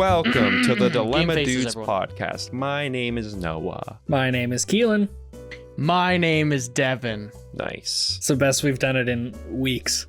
Welcome to the Dilemma Game faces, Dudes everyone. podcast. My name is Noah. My name is Keelan. My name is Devon. Nice. It's the best we've done it in weeks.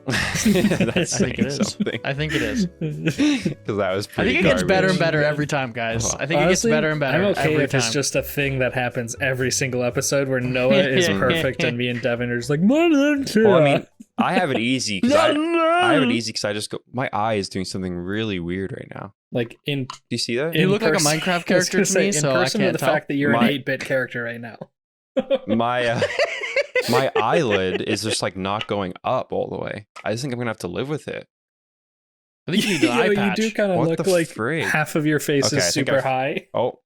That's I think saying it is. something. I think it is. Because that was I pretty think it gets better and garbage. better every time, guys. I think Honestly, it gets better and better I'm okay every if time. it's just a thing that happens every single episode where Noah is perfect and me and Devin are just like, Well, I mean, I have it easy because I have it easy because I just go. My eye is doing something really weird right now. like in. Do you see that? You in look like a person- Minecraft I was character gonna to say, me, in so I person with can't the tell. fact that you're My- an 8-bit character right now. My my eyelid is just like not going up all the way. I just think I'm gonna have to live with it. I think you need the eye You patch. do kind of What look the like frig? half of your face Okay, I is think super I've- high. Oh.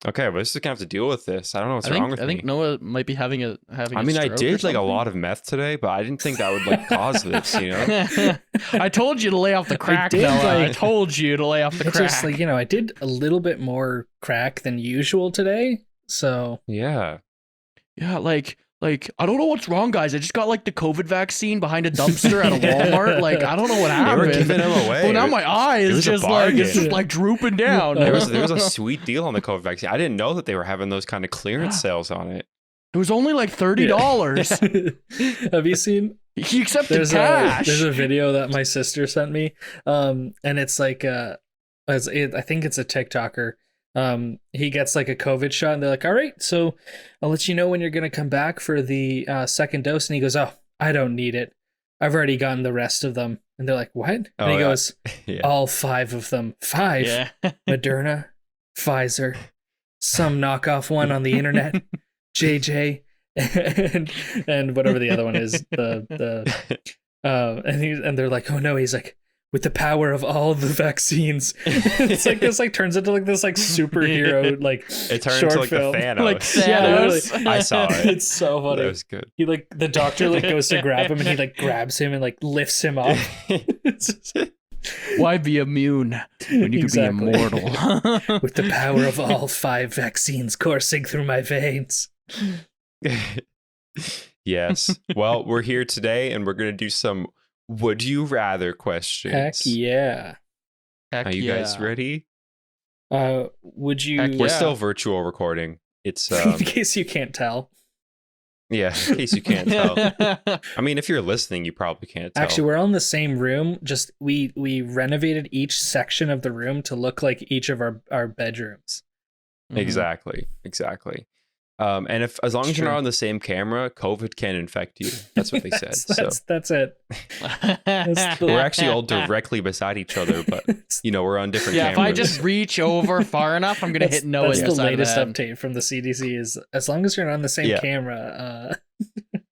Okay, but this is gonna have to deal with this. I don't know what's I think wrong with I think me. Noah might be having a I mean, I did like a lot of meth today, but I didn't think that would like cause this. You know? I told you to lay off the crack, did, Noah. I like- told you to lay off the It's crack. just like, I did a little bit more crack than usual today. So Yeah. Yeah, like I don't know what's wrong, guys. I just got like the COVID vaccine behind a dumpster at a Walmart. Like I don't know what They happened. were giving them away. Well, now my eye It is was a just like it's bargain. just like drooping down. There was a sweet deal on the COVID vaccine. I didn't know that they were having those kind of clearance sales on it. It was only like $30. have you seen He accepted there's cash. there's a video that my sister sent me, and it's like I think it's a TikToker. He gets like a COVID shot, and they're like, "All right, so I'll let you know when you're gonna come back for the second dose." And he goes, "Oh, I don't need it. I've already gotten the rest of them." And they're like, "What?" And Oh, he yeah. goes, Yeah. "All 5 of them. 5. Yeah. Moderna, Pfizer, some knockoff one on the internet, JJ, and whatever the other one is. And they're like, "Oh no," he's like, "With the power of all the vaccines." It's like this like turns into like this like superhero like It turned short into like film. the Thanos. Like Yeah, Thanos. literally. I saw it. It's so funny. That was good. He like the doctor like goes to grab him and he like grabs him and like lifts him up. It's just- Why be immune when you Exactly. could be immortal? With the power of all 5 vaccines coursing through my veins. Yes. Well, we're here today and we're going to do some would you rather questions. Heck yeah. Heck Are you guys ready? Would you Heck We're Yeah. still virtual recording. It's in case you can't tell. yeah, in case you can't tell. I mean, if you're listening, you probably can't tell. Actually, we're all in the same room. Just we renovated each section of the room to look like each of our bedrooms. Exactly. And if as long It's as you're true. not on the same camera, COVID can infect you. That's what they said. That's it. So we're actually all directly beside each other, but we're on different Yeah, if cameras. I just reach over far enough, I'm gonna hit Noah That's in the side of latest head. update from the CDC is as long as you're not on the same Yeah. camera.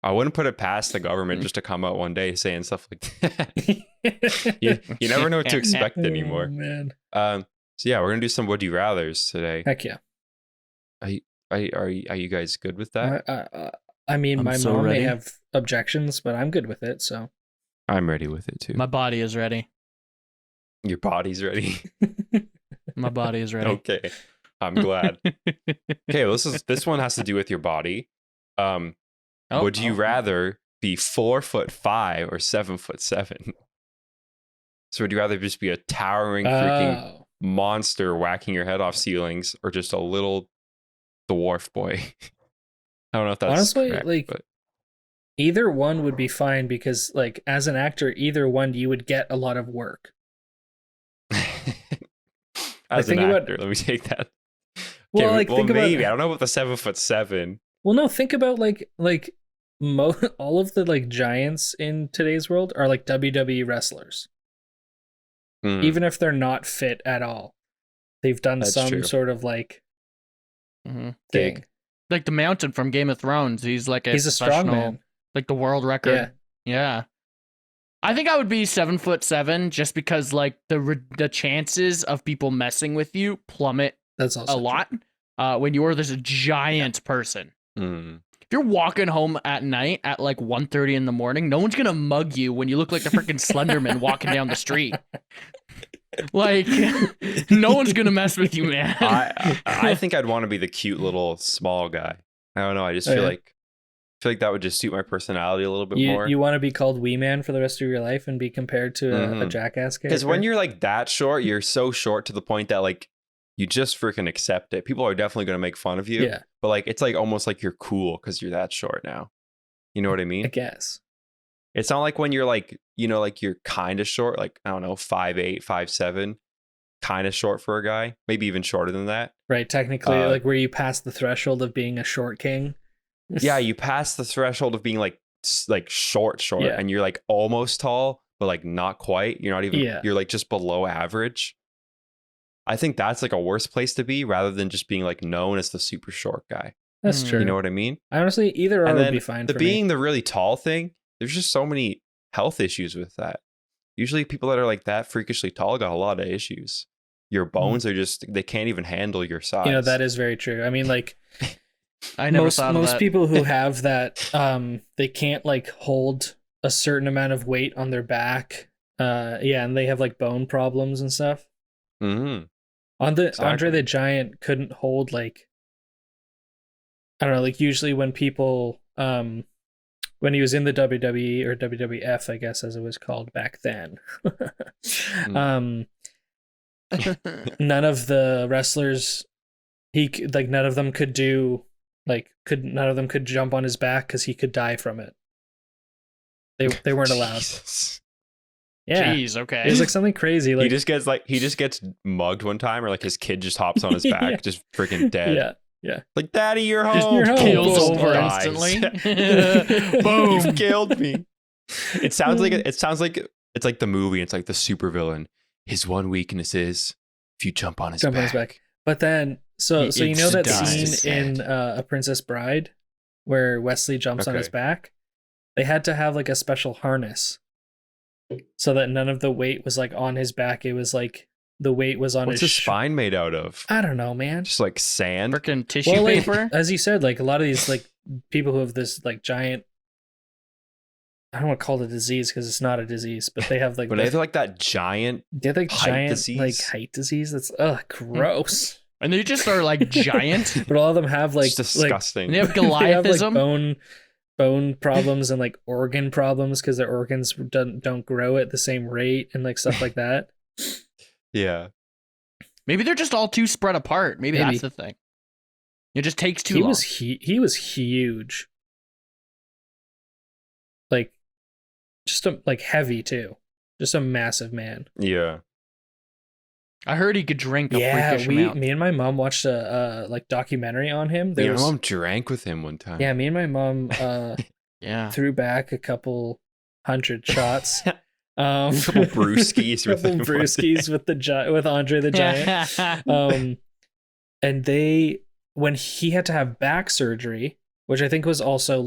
I wouldn't put it past the government just to come out one day saying stuff like that. you never know what to expect Oh, anymore. man. So yeah, we're gonna do some would you rather's today. Heck yeah. Are you guys good with that? I mean, I'm my so mom ready. may have objections, but I'm good with it. So I'm ready with it too. My body is ready. Your body's ready. My body is ready. Okay, I'm glad. Okay, well, this one has to do with your body. Would you rather be 4'5" or 7'7"? So would you rather just be a towering freaking monster whacking your head off ceilings, or just a little dwarf boy? I don't know if that's honestly correct, like but either one would be fine because like as an actor, either one you would get a lot of work. as an think about- actor, let me take that. Well, Okay, like think maybe about I don't know about the 7'7". well, no, think about like all of the like giants in today's world are like WWE wrestlers. Hmm. Even if they're not fit at all, they've done That's some true. sort of like Mhm. thing. Gig. Like the Mountain from Game of Thrones. He's like He's a strong professional- man. Like the world record. Yeah. I think I would be 7'7" just because like the chances of people messing with you plummet That's also a lot when you're this giant person. Hmm. If you're walking home at night at like 1:30 in the morning, no one's gonna mug you when you look like the freaking Slenderman walking down the street. Like, no one's gonna mess with you, man. I think I'd want to be the cute little small guy. I don't know. I just Oh, feel yeah. like feel like that would just suit my personality a little bit You more. you want to be called Wee Man for the rest of your life and be compared to a jackass character? Because when you're like that short, you're so short to the point that like you just freaking accept it. People are definitely going to make fun of you. Yeah, But like it's like almost like you're cool because you're that short now. You know what I mean? I guess. It's not like when you're like, you know, like you're kind of short, like I don't know, 5'8", 5'7", kind of short for a guy, maybe even shorter than that. Right, technically, like where you pass the threshold of being a short king. Yeah, you pass the threshold of being like short, Yeah. and you're like almost tall, but like not quite. You're not even. Yeah. You're like just below average. I think that's like a worse place to be rather than just being like known as the super short guy. That's true. You know what I mean? Honestly, either or And would then be fine the for being me. the really tall thing, there's just so many health issues with that. Usually people that are like that freakishly tall got a lot of issues. Your bones are just, they can't even handle your size. You know, that is very true. I mean, like, I never thought of most that. people who have that, they can't like hold a certain amount of weight on their back. Yeah, and they have like bone problems and stuff. Mm-hmm. Andre the Giant couldn't hold like, I don't know, like usually when people when he was in the WWE or WWF, I guess as it was called back then, none of the wrestlers none of them could do none of them could jump on his back because he could die from it. They weren't allowed. Jesus. Yeah. Jeez, okay. It was like something crazy. Like He just gets mugged one time, or like his kid just hops on his back, Yeah. just freaking dead. Yeah. Yeah. Like, Daddy, you're home. You're home. Kills Boom. over Dies. instantly. Boom. You've killed me. It sounds like it's like the movie. It's like the supervillain. His one weakness is if you jump on his back. But then, so you know that dies. scene in A Princess Bride where Wesley jumps on his back? They had to have like a special harness so that none of the weight was like on his back. It was like the weight was on What's his his spine made out of? I don't know, man. Just like sand. Freaking tissue Well, like, paper. as you said, like a lot of these like people who have this like giant, I don't want to call it a disease because it's not a disease, but they have like But they have like that giant they have like height giant disease. like height disease. That's gross. And they just are like giant. But all of them have like it's disgusting. And they have they have like Goliathism. bone problems and like organ problems because their organs don't grow at the same rate and like stuff like that. Yeah. Maybe they're just all too spread apart. Maybe that's the thing. It just takes too long. He was huge. Like just like heavy too. Just a massive man. Yeah. I heard he could drink a Yeah, freakish amount. me and my mom watched a like documentary on him. My mom drank with him one time. Yeah, me and my mom Yeah. threw back a couple 100 shots. Couple brewskis with Andre the Giant. And when he had to have back surgery, which I think was also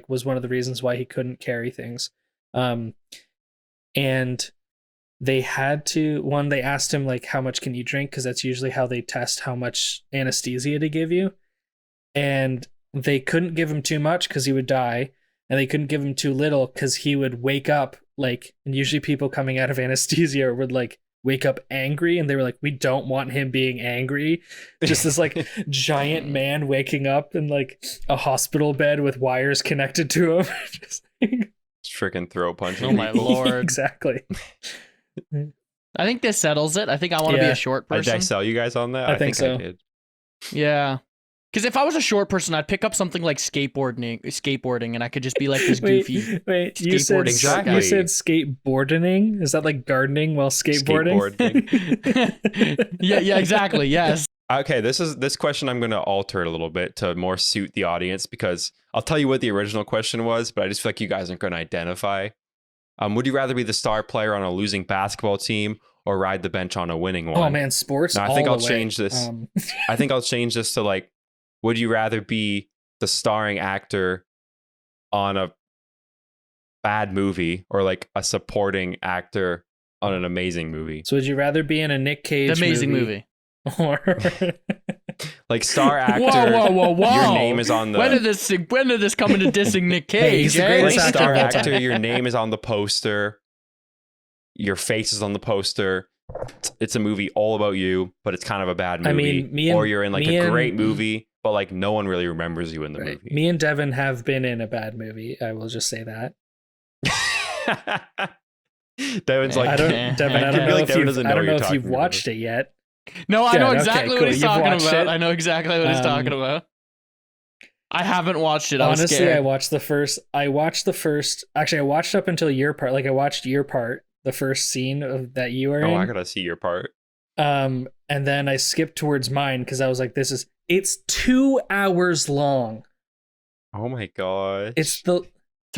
was one of the reasons why he couldn't carry things. And they had to, they asked him like, how much can you drink? Because that's usually how they test how much anesthesia to give you. And they couldn't give him too much because he would die. And they couldn't give him too little because he would wake up like, and usually people coming out of anesthesia would like wake up angry. And they were like, we don't want him being angry. Just this like giant man waking up in like a hospital bed with wires connected to him. Just freaking throw punching. Oh my lord. Exactly. I think this settles it. I think I want to be a short person. Did I sell you guys on that? I think so. I did. Yeah. Because if I was a short person, I'd pick up something like skateboarding, and I could just be like this goofy. Wait, you said skateboarding? Is that like gardening while skateboarding? yeah, exactly. Yes. Okay, this question I'm going to alter it a little bit to more suit the audience because I'll tell you what the original question was, but I just feel like you guys aren't going to identify. Would you rather be the star player on a losing basketball team or ride the bench on a winning one? Oh man, sports. Now, I think I'll change this. I think I'll change this to like, would you rather be the starring actor on a bad movie or like a supporting actor on an amazing movie? So would you rather be in a Nick Cage amazing movie? Or like star actor? Whoa! Your name is on the. When did this come into dissing Nick Cage? Like star actor, your name is on the poster. Your face is on the poster. It's a movie all about you, but it's kind of a bad movie. I mean, or you're in like a great movie, but like no one really remembers you in the movie. Me and Devon have been in a bad movie. I will just say that. Devon's like, Devon, I don't know if you've watched it yet. No, I know exactly cool. what he's talking about. It? I know exactly what he's talking about. I haven't watched it. Honestly, I watched the first. Actually, I watched up until your part. Like I watched your part, the first scene of that you were in. Oh, I gotta see your part. And then I skipped towards mine because I was like, it's 2 hours long. Oh my god. It's a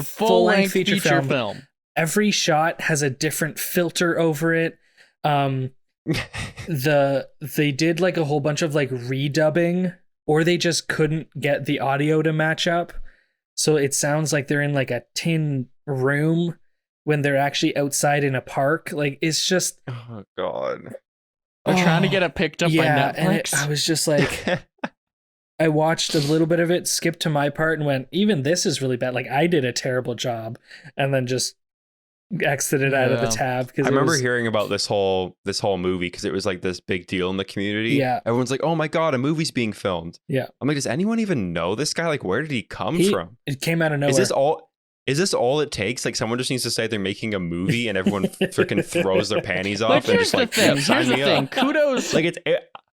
full-length feature film. Every shot has a different filter over it. They did like a whole bunch of like redubbing, or they just couldn't get the audio to match up. So it sounds like they're in like a tin room when they're actually outside in a park. Like it's just, oh god. They're trying to get it picked up by Netflix. And I was just like, I watched a little bit of it, skipped to my part, and went, even this is really bad. Like I did a terrible job, and then just exited out of the tab. I remember hearing about this whole movie because it was like this big deal in the community. Yeah, everyone's like, "Oh my god, a movie's being filmed." Yeah, I'm like, does anyone even know this guy? Like, where did he come from? It came out of nowhere. Is this all it takes? Like, someone just needs to say they're making a movie, and everyone freaking throws their panties off and just like, here's the thing. Kudos. Like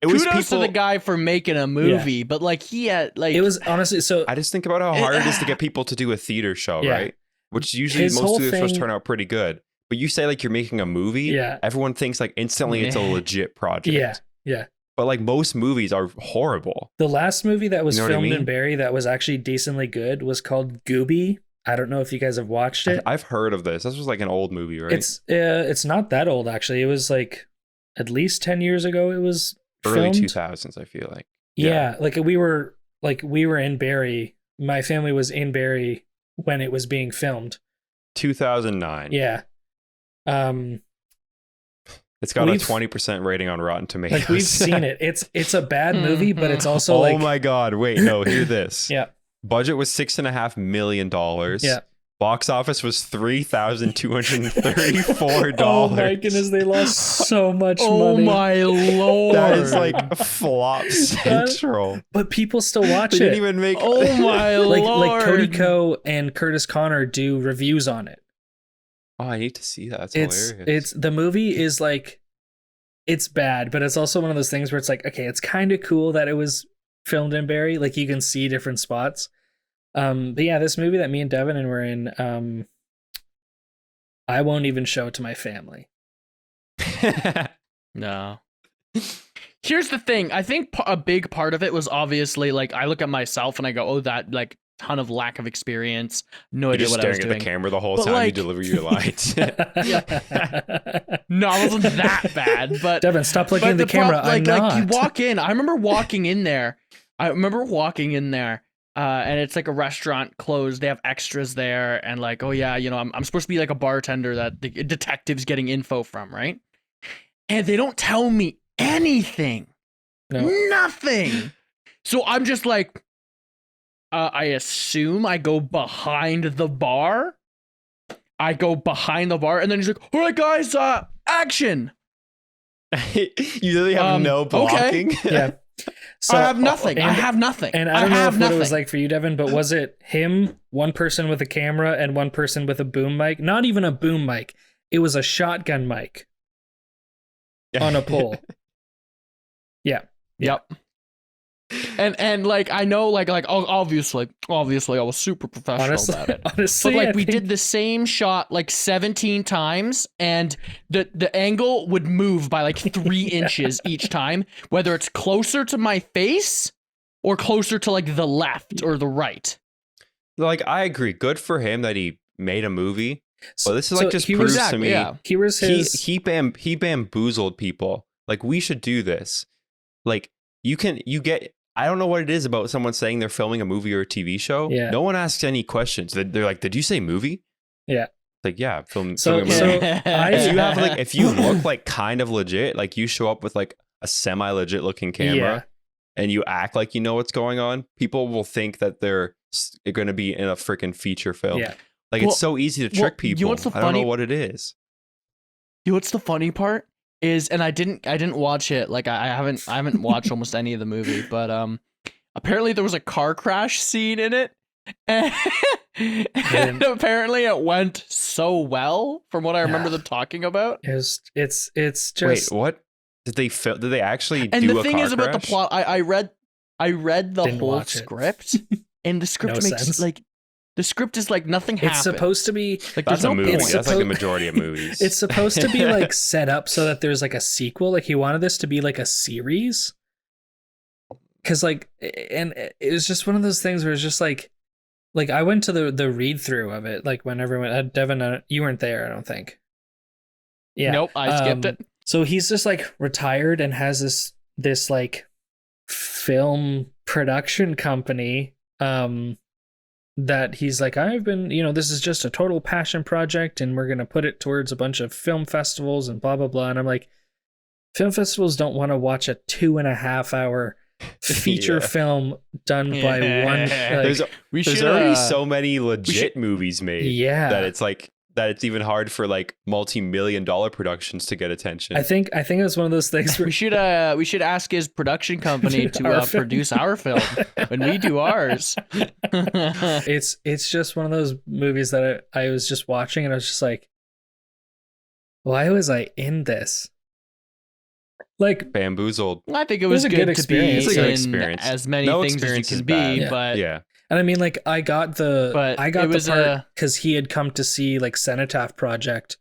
it was kudos to the guy for making a movie, but like he had like it was honestly so. I just think about how hard it is to get people to do a theater show, right? Which usually most theater shows turn out pretty good. But you say like you're making a movie, everyone thinks like instantly it's a legit project. Yeah. But like most movies are horrible. The last movie that was filmed in Barrie that was actually decently good was called Gooby. I don't know if you guys have watched it. I've heard of this. This was like an old movie, right? It's not that old actually. It was like at least 10 years ago it was early filmed. 2000s, I feel like. Yeah, like we were in Barrie. My family was in Barrie when it was being filmed. 2009. Yeah. It's got a 20% rating on Rotten Tomatoes. Like we've seen it. It's a bad movie, but it's also oh my god! Wait, no, hear this. Yeah. Budget was $6.5 million. Yeah. Box office was $3,234. Oh my goodness, they lost so much money. Oh my lord. That is like flop central. But people still watch they it. Didn't even make. Oh my lord. Like Cody Ko and Curtis Connor do reviews on it. Oh, I need to see that. That's hilarious. It's the movie is like, it's bad, but it's also one of those things where it's like, okay, it's kind of cool that it was filmed in Barrie. Like you can see different spots. But yeah, this movie that me and Devon were in, I won't even show it to my family. No. Here's the thing. I think a big part of it was obviously like I look at myself and I go, oh, that like ton of lack of experience. No idea what I was doing. Staring at the camera the whole time like, you deliver your lines. No, it wasn't that bad. But Devon, stop looking at the camera. Like you walk in. I remember walking in there. And it's like a restaurant closed. They have extras there, and like, oh yeah, you know, I'm supposed to be like a bartender that the detective's getting info from, right? And they don't tell me anything, nothing. So I'm just like, I assume I go behind the bar. And then he's like, all right, guys, action. You really have no blocking. Okay. Yeah. So I have nothing. And I don't know what it was like for you, Devon, but was it him, one person with a camera and one person with a boom mic? Not even a boom mic. It was a shotgun mic on a pole. Yeah. Yep. And like I know like obviously I was super professional about it. Honestly, but like we did the same shot like 17 times, and the angle would move by like 3 inches each time, whether it's closer to my face or closer to like the left or the right. Like I agree, good for him that he made a movie. But this is like just proves to me he bamboozled people. Like we should do this. Like you get. I don't know what it is about someone saying they're filming a movie or a TV show. Yeah. No one asks any questions. They're like, "Did you say movie?" Yeah. Like, yeah, filming so a movie. If you look like kind of legit, like you show up with like a semi-legit looking camera, and you act like you know what's going on, people will think that they're going to be in a freaking feature film. Yeah. Like it's so easy to trick people. I don't know what it is. You know what's the funny part? Is, and I didn't watch it, like I haven't watched almost any of the movie, but apparently there was a car crash scene in it. And apparently it went so well from what I remember them talking about. It's just Wait, what? Did they actually And do the a thing car is about the crash? plot, I read the Didn't whole watch it. script, and the script No makes sense. like the script is like nothing happens. It's supposed to be like That's there's a no movie. point. That's like the majority of movies. it's supposed to be like set up so that there's like a sequel. Like he wanted this to be like a series. Cause like, and it was just one of those things where it's just like I went to the read through of it, like when everyone, Devon, you weren't there, I don't think. Yeah. Nope, I skipped it. So he's just like retired and has this like film production company, that he's like, I've been, this is just a total passion project and we're going to put it towards a bunch of film festivals and blah, blah, blah. And I'm like, film festivals don't want to watch a 2.5 hour feature film done by one. Like, there's already so many legit movies made. Yeah. That it's even hard for like multi-million-dollar productions to get attention. I think it's one of those things where we should ask his production company to produce our film when we do ours. it's just one of those movies that I was just watching and I was just like, why was I in this? Like Bamboozled. I think it was a good good to be experience. It's a good in experience. as many No things as you experience can is be, bad. but Yeah. And I mean, like, I got the part because he had come to see like Cenotaph Project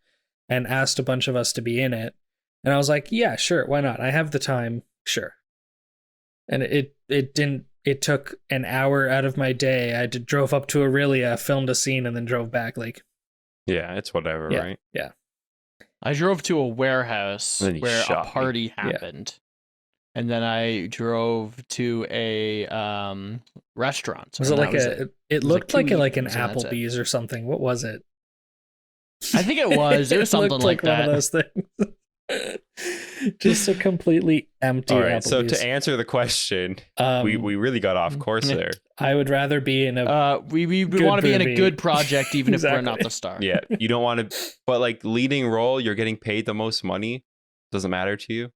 and asked a bunch of us to be in it, and I was like, yeah, sure, why not? I have the time, sure. And it didn't. It took an hour out of my day. I drove up to Aurelia, filmed a scene, and then drove back. Like, Yeah, it's whatever, yeah, right? yeah. I drove to a warehouse And then he where shot a me. party happened. And then I drove to a restaurant. Was it and like that was it was looked like two like an evenings, and that's it. Applebee's or something? What was it? I think it was. It was something looked like that. One of those things. Just a completely empty. All right. So Applebee's. to answer the question, we really got off course there. I would rather be in a. We good want to be in a movie. good project, even if we're Exactly. not the star. Yeah, you don't want to, but like leading role, you're getting paid the most money. Doesn't matter to you.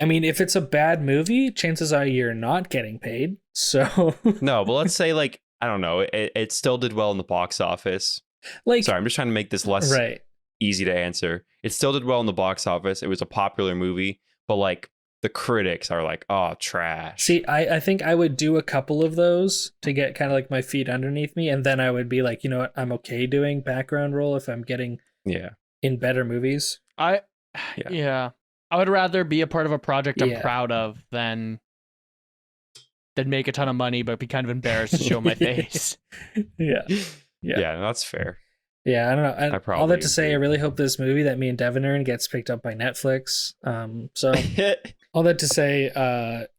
I mean, if it's a bad movie, chances are you're not getting paid. So No, but let's say like I don't know, it still did well in the box office. like, Sorry, I'm just trying to make this less right? easy to answer. It still did well in the box office. It was a popular movie, but like the critics are like, oh, trash. See, I think I would do a couple of those to get kind of like my feet underneath me, and then I would be like, you know what, I'm okay doing background role if I'm getting Yeah. in better movies. Yeah. I would rather be a part of a project I'm Yeah. proud of than make a ton of money but be kind of embarrassed to show my face. Yeah, Yeah, that's fair. yeah. I don't know. And all probably that to say, I agree. really hope this movie that me and Devon are in gets picked up by Netflix. So all that to say,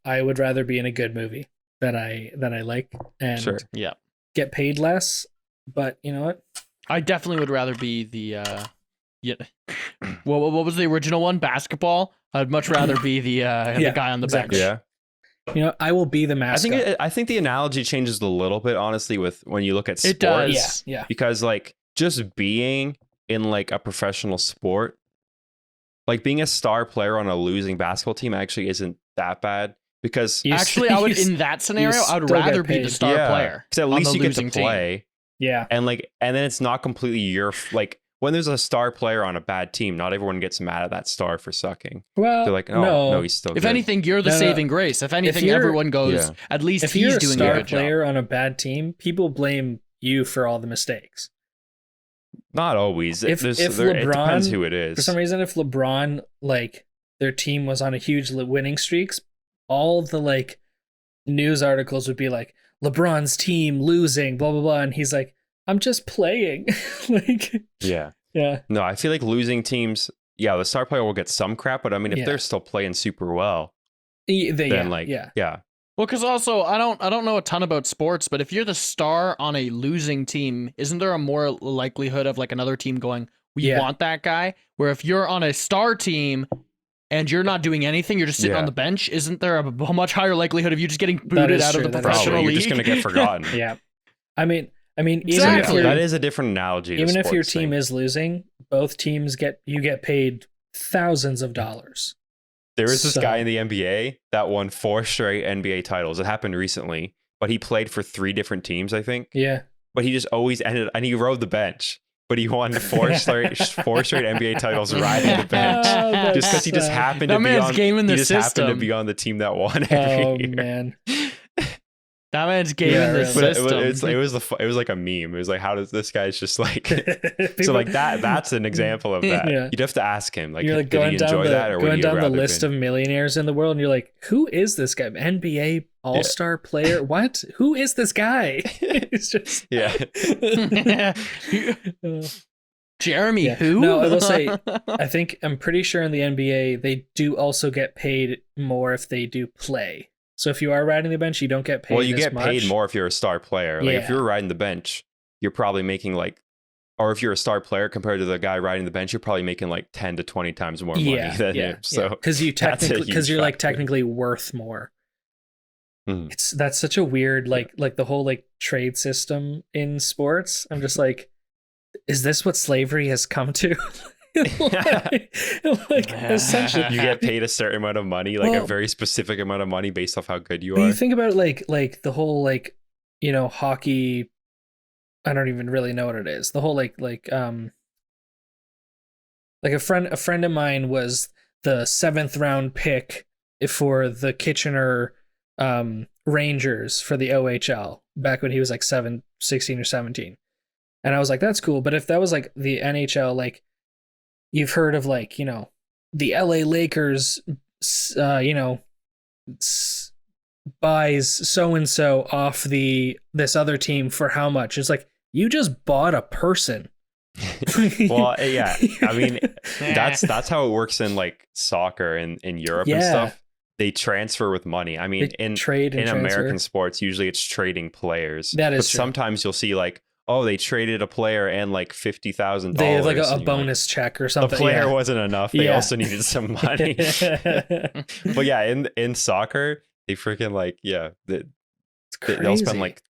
I would rather be in a good movie that I like and Sure. Yeah. get paid less. But you know what? I definitely would rather be the what was the original one? Basketball? I'd much rather be the guy on the exactly. bench. Yeah. You know, I will be the mascot. I think the analogy changes a little bit, honestly, with when you look at sports. It does. Yeah. Because like just being in like a professional sport, like being a star player on a losing basketball team actually isn't that bad because Actually, I would in that scenario, I would still get rather be the paid. star player. because at on least the you get to losing team. play Yeah. and then it's not completely your like when there's a star player on a bad team, not everyone gets mad at that star for sucking. Well, They're like, oh no, he's still If good. anything, you're the No, no. saving grace. If anything, you're- everyone goes, Yeah. at least if he's you're a doing a star good job. player on a bad team, people blame you for all the mistakes. Not always. If it LeBron, depends who it is. For some reason, if LeBron, like, their team was on a huge winning streaks, all the, like, news articles would be like, LeBron's team losing, blah, blah, blah. And he's like, I'm just playing. Like, Yeah. yeah. No, I feel like losing teams, yeah, the star player will get some crap, but I mean, if Yeah. they're still playing super well, then Yeah. yeah. Well, because also I don't know a ton about sports, but if you're the star on a losing team, isn't there a more likelihood of like another team going, we Yeah. want that guy? Where if you're on a star team and you're not doing anything, you're just sitting Yeah. on the bench, isn't there a much higher likelihood of you just getting That booted is out of true, the that is professional Probably, league? you're just going to get forgotten. Yeah. I mean, even Exactly. if you're, That is a different analogy. to even if your sports team thing. is losing, both teams get paid thousands of dollars. There was this guy in the NBA that won 4 straight NBA titles. It happened recently, but he played for 3 different teams, I think. Yeah. But he just always ended, and he rode the bench. But he won 4 straight NBA titles riding the bench, just because he just happened to be on. Game he just happened to be on the team that won every year. Man. That man's game in the system. It was like a meme. It was like, how does this guy's just like so like that's an example of that. Yeah. You'd have to ask him, like, you're like did he enjoy that, or going down the list been? of millionaires in the world, and you're like, who is this guy? NBA all-star player? What? Who is this guy? It's just Jeremy, who? No, I will say, I'm pretty sure in the NBA they do also get paid more if they do play. So if you are riding the bench, you don't get paid. Well, you get paid more if you're a star player. Like if you're riding the bench, you're probably making like, or if you're a star player compared to the guy riding the bench, you're probably making like 10 to 20 times more money than him. So because you're like technically worth more. That's such a weird like the whole like trade system in sports. I'm just like, is this what slavery has come to? like essentially, you get paid a certain amount of money, like a very specific amount of money based off how good you are. You think about like the whole like, you know, hockey. I don't even really know what it is. The whole like a friend of mine was the 7th round pick for the Kitchener Rangers for the OHL back when he was like 16 or 17. And I was like, that's cool. But if that was like the NHL, like, you've heard of like, you know, the LA Lakers, you know, buys so-and-so off this other team for how much? It's like, you just bought a person. Well, yeah. I mean, that's how it works in like soccer in Europe and stuff. They transfer with money. I mean, in American sports, usually it's trading players. That is true. Sometimes you'll see like, oh, they traded a player and like $50,000. They have like a bonus check or something. The player wasn't enough. They also needed some money. But yeah, in soccer, they freaking like, they'll spend like,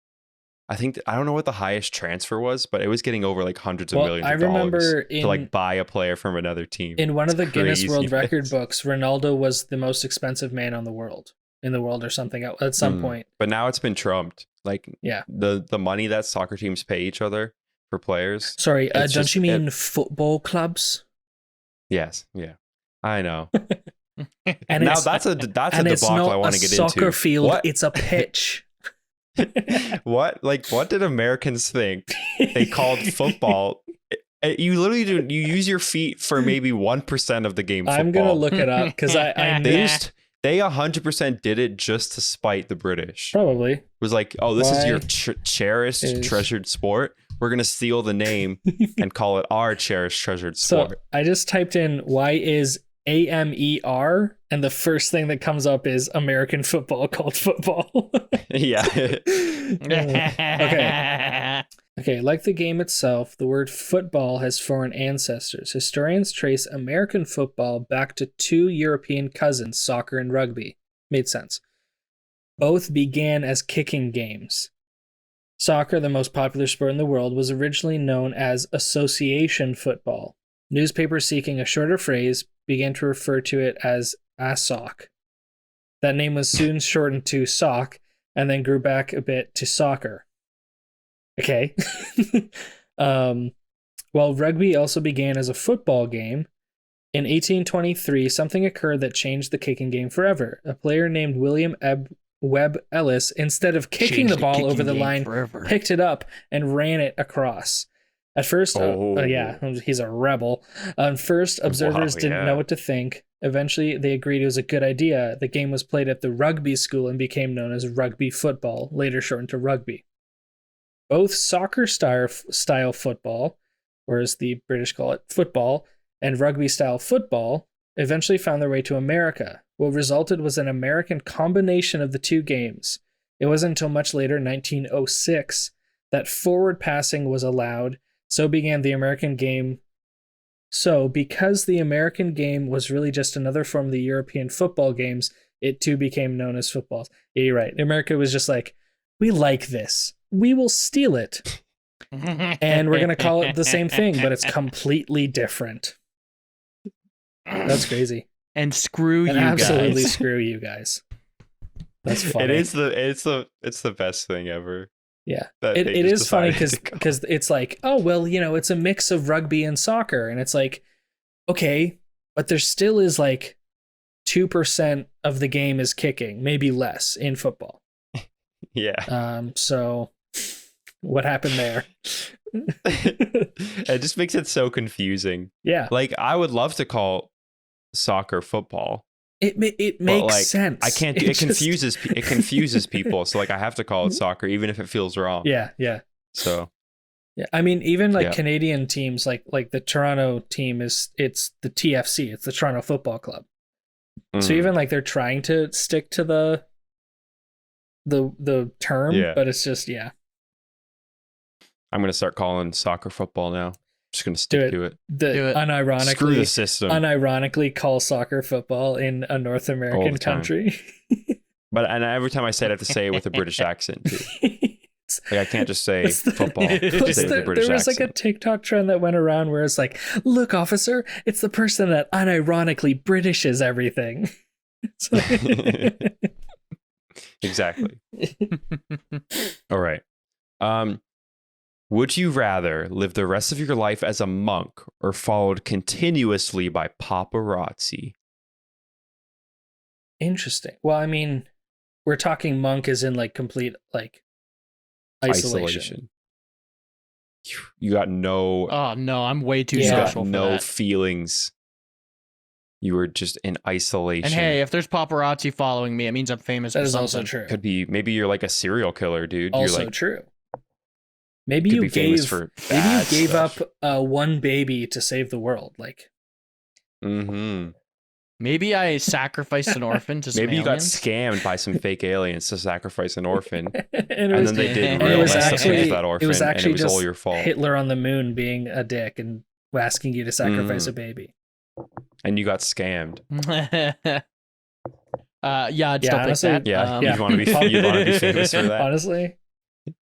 I don't know what the highest transfer was, but it was getting over like hundreds of millions of dollars to like buy a player from another team. In one of the Guinness World Record books, Ronaldo was the most expensive man in the world or something at some point. But now it's been trumped. Like the money that soccer teams pay each other for players. Sorry, don't you mean football clubs? Yes, yeah, I know. And now that's a debacle I want to get into. Soccer field, it's a pitch. What did Americans think? They called football. You literally you use your feet for maybe 1% of the game. Football. I'm gonna look it up because They 100% did it just to spite the British. Probably. It was like, oh, this is your cherished, treasured sport. We're going to steal the name and call it our cherished, treasured sport. So I just typed in, why is AMER? And the first thing that comes up is American football called football. Yeah. Okay, like the game itself, the word football has foreign ancestors. Historians trace American football back to 2 European cousins, soccer and rugby. Made sense. Both began as kicking games. Soccer, the most popular sport in the world, was originally known as association football. Newspapers seeking a shorter phrase began to refer to it as ASOC. That name was soon shortened to sock and then grew back a bit to soccer. Okay. While rugby also began as a football game, in 1823, something occurred that changed the kicking game forever. A player named William Webb Ellis, instead of kicking the ball over the line, picked it up and ran it across. At first, he's a rebel. At first, observers didn't know what to think. Eventually, they agreed it was a good idea. The game was played at the rugby school and became known as rugby football, later shortened to rugby. Both soccer style football, or as the British call it, football, and rugby style football eventually found their way to America. What resulted was an American combination of the two games. It wasn't until much later, 1906, that forward passing was allowed. So began the American game. So, because the American game was really just another form of the European football games, it too became known as football. Yeah, you're right. America was just like, we like this. We will steal it. And we're going to call it the same thing, but it's completely different. That's crazy. and screw And you absolutely guys. screw you guys. That's funny. It's the best thing ever. Yeah, That it they is just funny decided to because it's like, oh well, it's a mix of rugby and soccer, and it's like, okay, but there still is like 2% of the game is kicking, maybe less in football. Yeah. So what happened there? It just makes it so confusing. Yeah, Like I would love to call soccer football. it But makes like sense. I can't do it. Confuses people. So like I have to call it soccer, even if it feels wrong. Yeah. So Yeah, I mean, even like Yeah. Canadian teams, like the Toronto team it's the TFC, it's the Toronto Football Club. So even like they're trying to stick to the term, Yeah. but it's just yeah. I'm gonna start calling soccer football now. Just gonna stick to it. Do it. Screw the system. Unironically call soccer football in a North American time. country. And every time I say it, I have to say it with a British accent too. Like I can't just say What's the- football. Say it with a British there was like a accent. TikTok trend that went around where it's like, look, officer, it's the person that unironically Britishes everything. It's like- Exactly. All right. Would you rather live the rest of your life as a monk or followed continuously by paparazzi? Interesting. Well, I mean, we're talking monk as in like complete like isolation. You got no Oh no, I'm way too Yeah. you got social for no that. feelings. You were just in isolation. And hey, if there's paparazzi following me, it means I'm famous That for is something. also true. Could be maybe you're like a serial killer, dude. Also You're like true. Maybe could you be famous gave for maybe you bad gave stuff. up one baby to save the world. Like Mm-hmm. Maybe I sacrificed an orphan to some Maybe you got aliens. scammed by some fake aliens to sacrifice an orphan, and and then they did and real it was messed up actually- things to that orphan, it was actually and it was all just your fault. Hitler on the moon being a dick and asking you to sacrifice Mm. a baby. And you got scammed. Yeah, I'd Yeah, still honestly, pick that. Yeah, Yeah. you'd want to be famous for that. Honestly,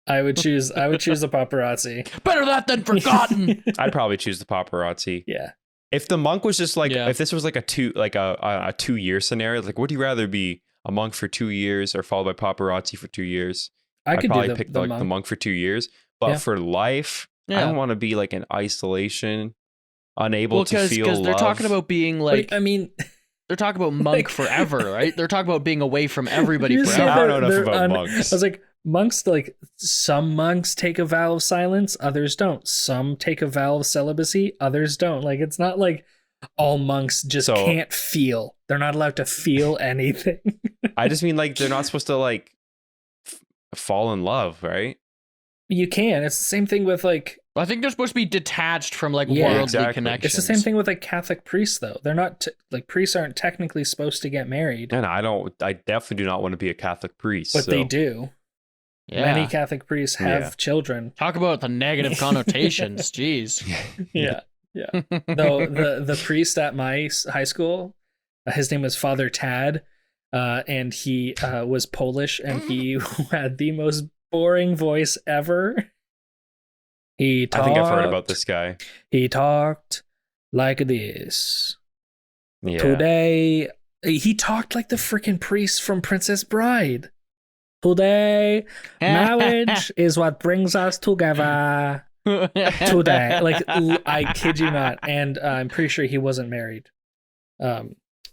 I would choose the paparazzi. Better that than forgotten. I'd probably choose the paparazzi. Yeah. If the monk was just like, Yeah. if this was like a 2-year scenario, like, would you rather be a monk for 2 years or followed by paparazzi for 2 years? I I'd could probably do pick the the monk. monk for 2 years, but Yeah. for life, I Yeah. don't want to be like in isolation, unable Well, to feel because they're love. talking about being like I mean, they're talking about monk like- forever, right? They're talking about being away from everybody you said I forever. don't know enough they're about monks. I was like, monks, like some monks take a vow of silence, others don't. Some take a vow of celibacy, others don't. Like it's not like all monks just So- can't feel. They're not allowed to feel anything. I just mean like they're not supposed to like fall in love, right? You can. It's the same thing with like I think they're supposed to be detached from like Yeah. worldly Exactly. connections. it's the same thing with like Catholic priests though. They're not like priests aren't technically supposed to get married, And I definitely do not want to be a Catholic priest. but so. they do. Yeah. Many Catholic priests have Yeah. children. Talk about the negative connotations. Jeez. Yeah. Though the priest at my high school, his name was Father Tad, and he was Polish, and he had the most boring voice ever. He I talked, think I've heard about this guy. He talked like this. Yeah. Today, he talked like the freaking priest from Princess Bride. Today, marriage is what brings us together. Today, like I kid you not, and I'm pretty sure he wasn't married,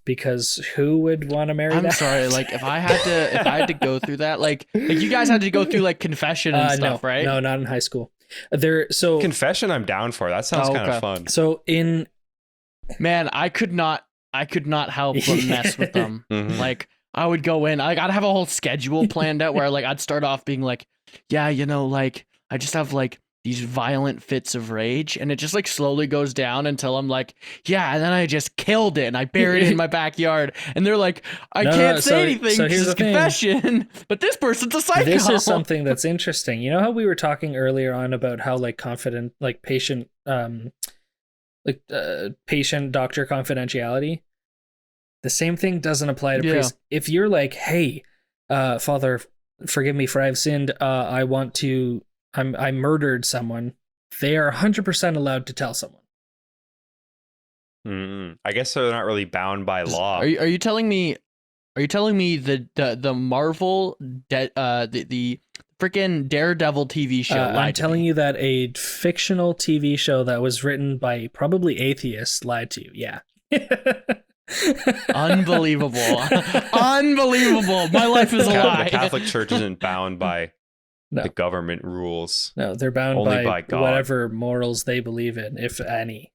because who would want to marry I'm that? sorry, like if I had to go through that, like you guys had to go through like confession and stuff, no, right? No, not in high school. Confession, I'm down for. That sounds Oh, kind okay. of fun. So in Man, I could not help but mess with them. Mhm. Like I would go in, like I'd have a whole schedule planned out where like I'd start off being like, yeah, like I just have like these violent fits of rage, and it just like slowly goes down until I'm like, yeah, and then I just killed it and I buried it in my backyard, and they're like, I No, can't no, say so anything because here's it's the thing. confession, but this person's a psycho. this is something that's interesting. You know how we were talking earlier on about how like confident, like patient, patient doctor confidentiality. The same thing doesn't apply to Yeah. priests. If you're like, hey, Father, forgive me for I've sinned. I murdered someone. They are 100% allowed to tell someone. I guess they're not really bound by law. Are you telling me? Are you telling me the Marvel the freaking Daredevil TV show? I'm telling you that a fictional TV show that was written by probably atheists lied to you. Yeah. Unbelievable. Unbelievable. My life is a lie. The Catholic Church isn't bound by No. the government rules. No, they're bound Only by God. whatever morals they believe in, if any.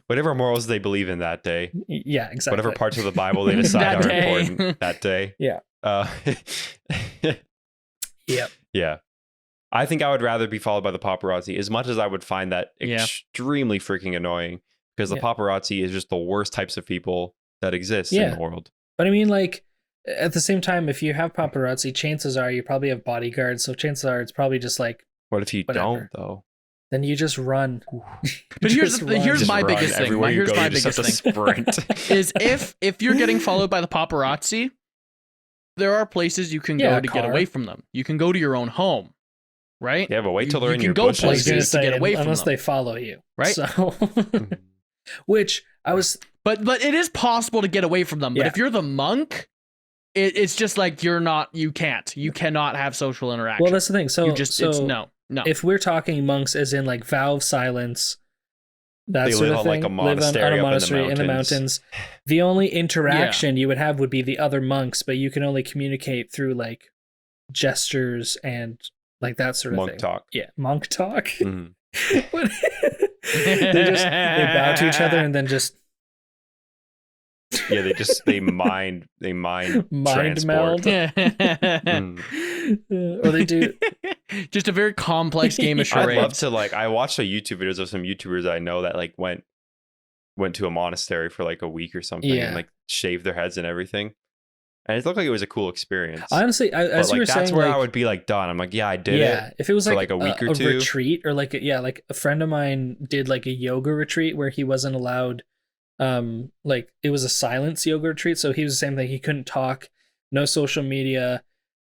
Whatever morals they believe in that day. Yeah, exactly. Whatever parts of the Bible they decide That are day. important that day. Yeah. Yep. Yeah. I think I would rather be followed by the paparazzi, as much as I would find that extremely freaking annoying, because the paparazzi is just the worst types of people that exist in the world. But I mean, like, at the same time, if you have paparazzi, chances are you probably have bodyguards. So chances are it's probably just like, what if you don't, though? Then you just run. But here's my biggest thing. Here's my biggest thing. Sprint. Is if you're getting followed by the paparazzi, there are places you can go to get away from them. You can go to your own home, right? Yeah, but wait till they're in your bushes. You can go places to get away from them. Unless they follow you. Right? So, which I was... But it is possible to get away from them. But if you're the monk, it's just like you cannot have social interaction. Well, that's the thing. So, it's no. If we're talking monks as in like vow of silence, that they sort live of on thing, like a monastery, in the mountains, the only interaction you would have would be the other monks, but you can only communicate through like gestures and like that sort of monk thing. Talk. Yeah, monk talk. Mm. they bow to each other and then just they mind mind transport. meld. Or they do just a very complex game of charades. I'd love to I watched some YouTube videos of some YouTubers I know that like went to a monastery for like a week or something and like shaved their heads and everything. And it looked like it was a cool experience. Honestly, as you were saying, that's where I would be like done. I'm like, yeah, I did it. Yeah, if it was for like a week or two, retreat or like a friend of mine did like a yoga retreat where he wasn't allowed. Like it was a silence yoga retreat, so he was the same thing. He couldn't talk, no social media.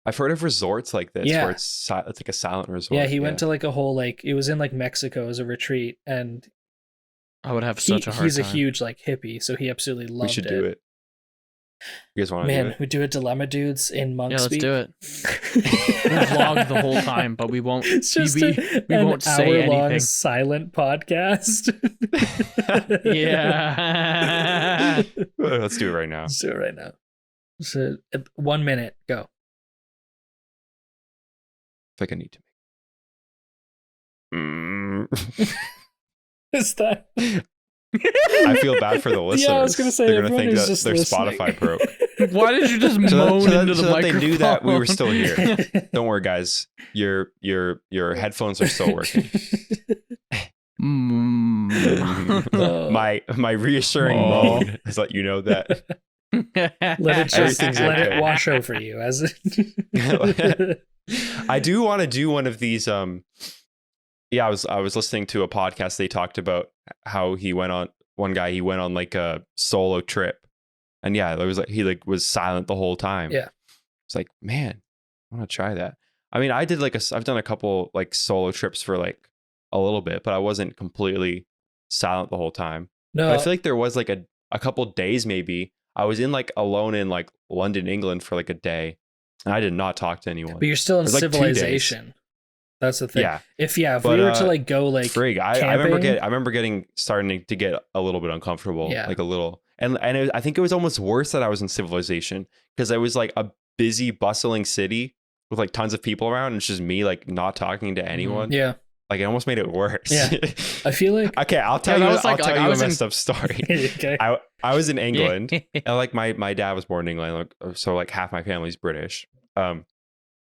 I've heard of resorts like this where it's like a silent resort. Yeah, he went to like a whole it was in like Mexico as a retreat, and I would have such a hard time. He's a huge like hippie, so he absolutely loved it. We should do it. You guys want to do it? Man, we do a Dilemma Dudes in monk speak. Yeah, let's do it. We'll vlog the whole time, but we won't. It's just we won't say anything. Silent podcast. Yeah. Let's do it right now. Let's do it right now. So 1 minute, go. I think I need to. Is that? I feel bad for the listeners. Yeah, I was gonna say they're gonna think that just their listening. Spotify broke. Why did you just moan into the microphone? They knew that we were still here. Don't worry, guys. Your headphones are still working. My reassuring moan is let you know that. Let it wash over you as it. I do want to do one of these. I was listening to a podcast. They talked about how he went on like a solo trip, and there was he was silent the whole time. Yeah, it's like, man, I want to try that. I mean, I've done a couple like solo trips for like a little bit, but I wasn't completely silent the whole time. No, but I feel like there was like a couple days maybe I was in like alone in like London, England for like a day, and I did not talk to anyone. But you're still in civilization. That's the thing. Yeah. If we were to like go like frig, I remember starting to get a little bit uncomfortable. Yeah. Like a little. And I think it was almost worse that I was in civilization, because I was like a busy, bustling city with like tons of people around, and it's just me like not talking to anyone. Yeah. Like it almost made it worse. Yeah. I feel like okay, I'll tell you a messed up story. Okay. I was in England, and like my dad was born in England, so like half my family's British.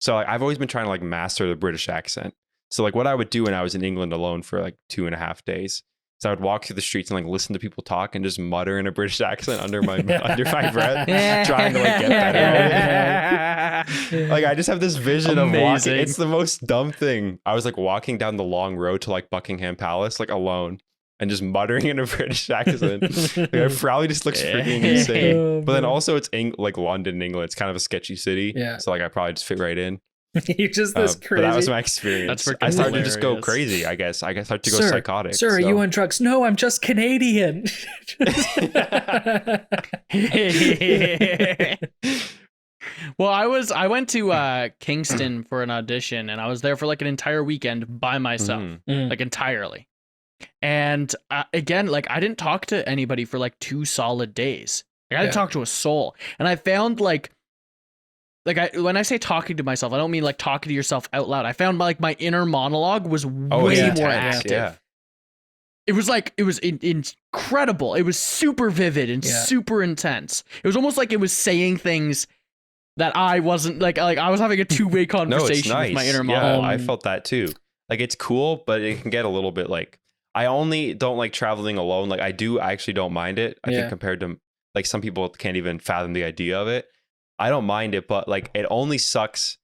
So like, I've always been trying to like master the British accent. So like what I would do when I was in England alone for like 2.5 days, so I would walk through the streets and like listen to people talk and just mutter in a British accent under my breath, trying to like get better. Like I just have this vision of walking. It's the most dumb thing. I was like walking down the long road to like Buckingham Palace, like alone, and just muttering in a British accent. Like, it probably just looks freaking insane. But then also it's like London, England. It's kind of a sketchy city. Yeah. So like I probably just fit right in. You're just this crazy. But that was my experience. That's I started to just go hilarious. crazy. I guess I started to go Sir, psychotic. Sir, are you on drugs? No, I'm just Canadian. Well, I went to Kingston for an audition, and I was there for like an entire weekend by myself, like entirely. And again, like I didn't talk to anybody for like 2 solid days. Like, I didn't talk to a soul, and I found when I say talking to myself, I don't mean like talking to yourself out loud. I found like my inner monologue was way more active. Yeah. It was like, it was incredible. It was super vivid and super intense. It was almost like it was saying things that I wasn't like I was having a 2-way conversation with my inner monologue. I felt that too. Like it's cool, but it can get a little bit like, I only don't like traveling alone. Like I actually don't mind it. I think compared to like some people can't even fathom the idea of it. I don't mind it, but like it only sucks.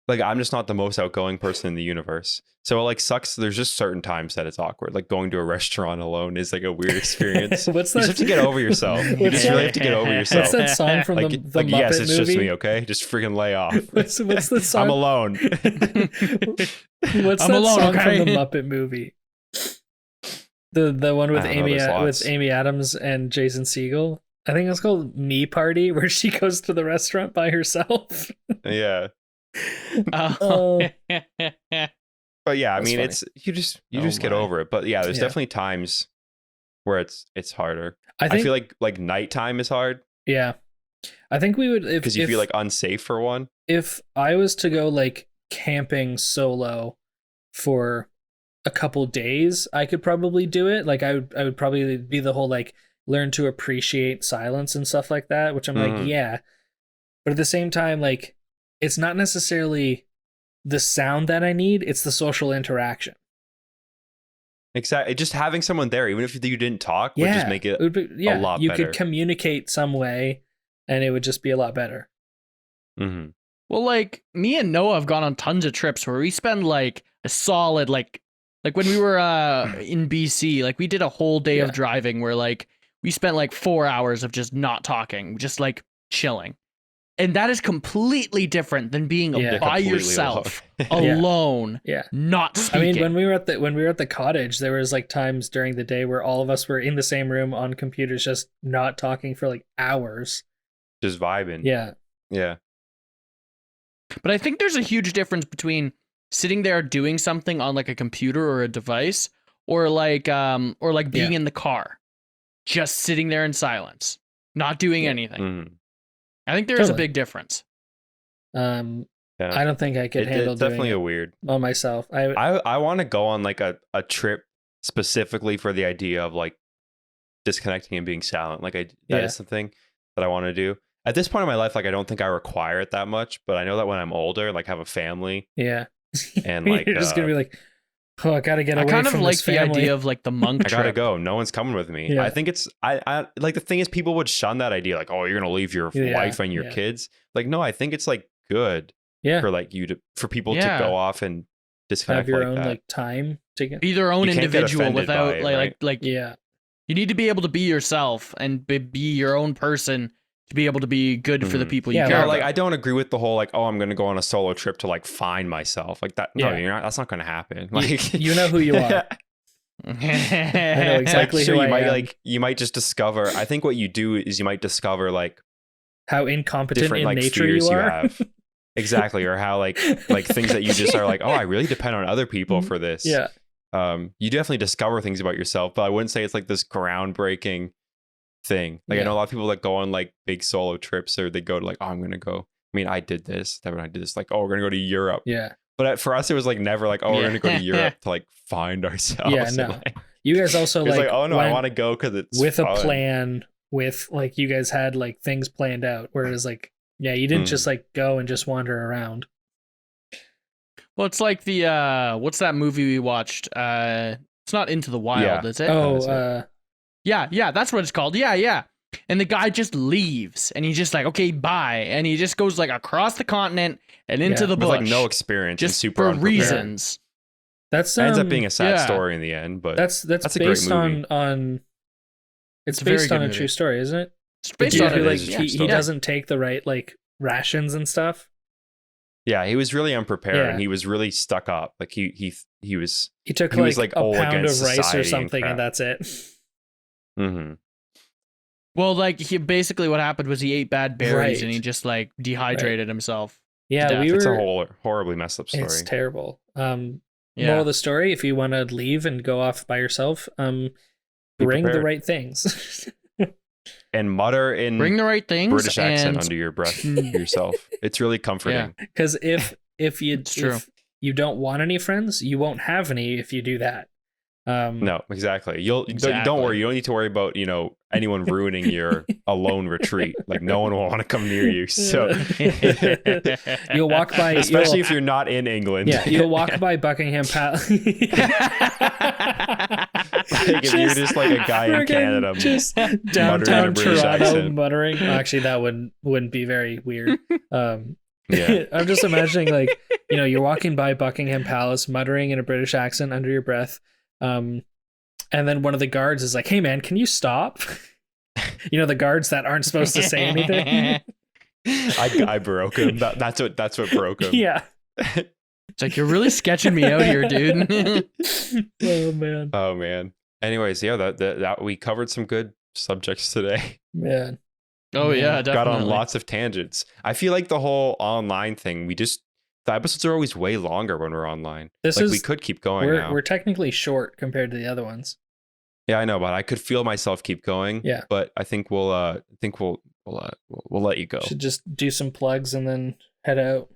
Like I'm just not the most outgoing person in the universe. So it like sucks. There's just certain times that it's awkward. Like going to a restaurant alone is like a weird experience. What's you that? just have to get over yourself. You just really have to get over yourself. What's that song from the Muppet yes, it's movie? just me, okay? Just freaking lay off. What's the song? I'm alone. What's I'm that alone, song okay? from the Muppet movie? The one with Amy Adams and Jason Segel. I think it's called Me Party, where she goes to the restaurant by herself. Yeah. Oh. But yeah, I mean, funny. it's you just get over it. But yeah, there's definitely times where it's harder. I feel like nighttime is hard. Yeah, I think we would because you feel like unsafe for one. If I was to go like camping solo for a couple days, I could probably do it. Like I would probably be the whole like learn to appreciate silence and stuff like that, which I'm like, yeah. But at the same time, like it's not necessarily the sound that I need, it's the social interaction. Exactly. Just having someone there, even if you didn't talk, would just make it a lot better. You could communicate some way and it would just be a lot better. Mm-hmm. Well, like me and Noah have gone on tons of trips where we spend like a solid like when we were in BC, like we did a whole day of driving where like we spent like 4 hours of just not talking, just like chilling. And that is completely different than being by yourself, alone, not speaking. I mean, when we were at the cottage, there was like times during the day where all of us were in the same room on computers, just not talking for like hours, just vibing. Yeah. But I think there's a huge difference between sitting there doing something on like a computer or a device, or like being in the car, just sitting there in silence, not doing anything. Mm-hmm. I think there's a big difference. I don't think I could handle it's definitely doing a weird on myself. I want to go on like a trip specifically for the idea of like disconnecting and being silent. Like that is something that I want to do. At this point in my life, like I don't think I require it that much, but I know that when I'm older, like have a family. Yeah. And like you're just gonna be like, oh, I gotta get away from this family. I kind of like the idea of like the monk trip. I gotta go. No one's coming with me. I think it's I like the thing is people would shun that idea, like, oh, you're gonna leave your wife and your kids. Like, no, I think it's like good for like for people to go off and disconnect, have your like own that. like time to be their own individual without like you need to be able to be yourself and be your own person to be able to be good for the people you care about. Like I don't agree with the whole like, oh, I'm gonna go on a solo trip to like find myself like that. No, you're not. That's not gonna happen. Like you know who you are. I know exactly who I am. Like you might just discover. I think what you do is you might discover like how incompetent different in like nature fears you you are. have. Exactly, or how like things that you just are like, oh, I really depend on other people for this. Yeah. You definitely discover things about yourself, but I wouldn't say it's like this groundbreaking thing. Like I know a lot of people that go on like big solo trips, or they go to like, oh, I'm gonna go. I mean, I did this. Devon and I did this. Like, oh, we're gonna go to Europe. Yeah. But for us, it was like never like, oh, we're gonna go to Europe to like find ourselves. Yeah, no. And, like, you guys also like oh no, I want to go because it's with fun. A plan. With like you guys had like things planned out, whereas like you didn't just like go and just wander around. Well, it's like the what's that movie we watched? It's not Into the Wild, is it? Oh, yeah, that's what it's called. Yeah. And the guy just leaves, and he's just like, okay, bye, and he just goes like across the continent and into the bush, with like no experience, just super for unprepared. reasons. That's ends up being a sad story in the end, but that's a based great movie. on. It's based on a true story, isn't it? It's based on he doesn't take the right like rations and stuff. Yeah, he was really unprepared Yeah. and he was really stuck up. Like he was. He took He was, like like, a all pound of against rice or society and something, crap. and that's it. Mm-hmm. Well, like he basically what happened was he ate bad berries Right. and he just like dehydrated himself. Yeah, death. we It's a were. horribly messed up story. It's terrible. Moral Yeah. of the story: if you want to leave and go off by yourself, Be bring the prepared. right things. And mutter in Bring the right things. British accent and under your breath yourself. It's really comforting. Because if It's true. if you don't want any friends, you won't have any if you do that. No, exactly. Don't Exactly. worry. You don't need to worry about anyone ruining your alone retreat. Like no one will want to come near you. So You'll walk by, especially if you're not in England. yeah, you'll walk by Buckingham Palace. Like if you're just like a guy in Canada, just muttering in a downtown British Toronto accent. muttering. Well, actually, that wouldn't be very weird. Yeah. I'm just imagining like you're walking by Buckingham Palace muttering in a British accent under your breath, and then one of the guards is like, "Hey man, can you stop?" The guards that aren't supposed to say anything. I broke him. That's what broke him. Yeah. It's like you're really sketching me out here, dude. Oh man. Oh man. Anyways, yeah, that we covered some good subjects today. Man. Oh yeah, definitely. Got on lots of tangents. I feel like the whole online thing, the episodes are always way longer when we're online. We could keep going now. We're technically short compared to the other ones. Yeah, I know, but I could feel myself keep going. Yeah. But I think we'll let you go. Should just do some plugs and then head out.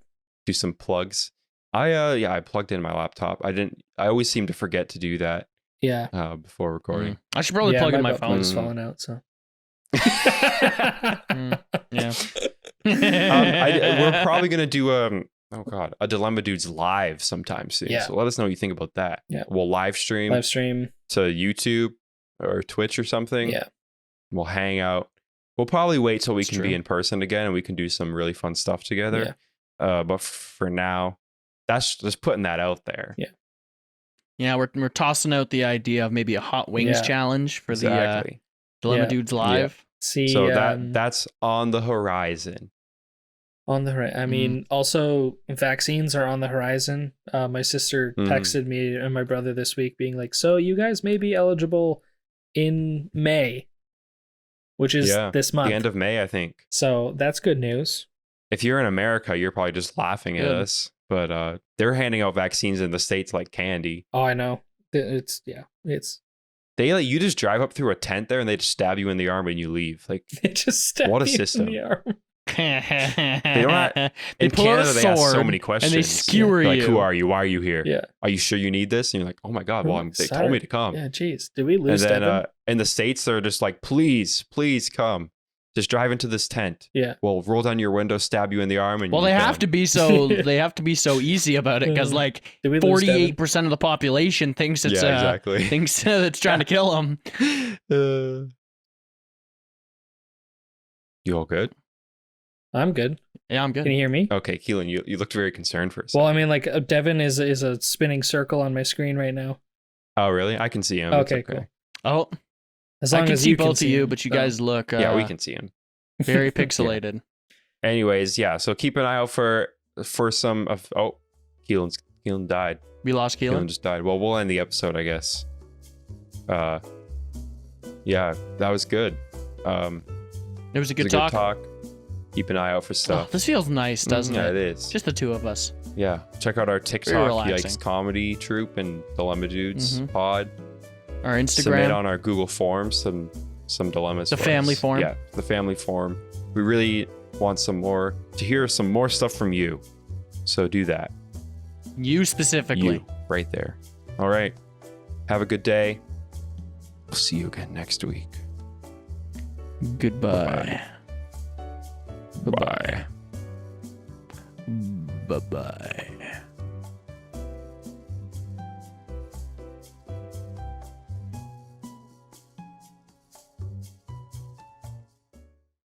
Do some plugs. I plugged in my laptop. I always seem to forget to do that. Yeah. Before recording. I should probably plug in my phone. Is falling out, so. Yeah. We're probably gonna do a Dilemma Dudes live sometime soon. Yeah. So let us know what you think about that. Yeah. We'll live stream to YouTube or Twitch or something. Yeah. We'll hang out. We'll probably wait till we It's can true. be in person again and we can do some really fun stuff together. But for now, that's just putting that out there. Yeah. Yeah, we're tossing out the idea of maybe a hot wings challenge for Exactly. the Dilemma Yeah. Dudes live. See, So that's on the horizon. on the horizon. I mean, also vaccines are on the horizon. My sister texted me and my brother this week being like, so you guys may be eligible in May, which is this month. The end of May, I think. So that's good news. If you're in America, you're probably just laughing at us. But they're handing out vaccines in the States like candy. Oh, I know. It's They you just drive up through a tent there and they just stab you in the arm and you leave. Like it just stab what a you in system. the arm. They In pull out Canada, a they ask so sword many questions. and they skewer like, you. who are you? Why are you here? Yeah. Are you sure you need this? And you're like, oh my God, well, they told me to come. Yeah, geez. Did we And lose then Devon? in the States, they're just like, please come. Just drive into this tent. Yeah. We'll roll down your window, stab you in the arm, and Well, they have to be so easy about it because like Did we lose Devon? 48% of the population thinks it's exactly. thinks it's trying to kill them. You all good? I'm good. Yeah, I'm good. Can you hear me? Okay, Keelan, you looked very concerned for a second. Well, I mean, like Devon is a spinning circle on my screen right now. Oh, really? I can see him. Okay, It's okay. Oh, As I long can as see you can both of see you, him, but you so. guys look Yeah, we can see him. very pixelated. Anyways, yeah. So keep an eye out for some of. Oh, Keelan died. We lost Keelan Keelan. just died. Well, we'll end the episode, I guess. Yeah, that was good. It was a It good was a talk. good talk. Keep an eye out for Oh, stuff. this feels nice, doesn't Yeah, it? it is. Just the two of us. Yeah, check out our TikTok, relaxing. Yikes Comedy Troupe and Dilemma Dudes Pod. Our Submit Instagram. on our Google Forms some dilemmas. The for family us. form. Yeah, the family form. We really want to hear some more stuff from you. So do that. You specifically. You, right there. All right. Have a good day. We'll see you again next week. Goodbye. Bye. Bye-bye.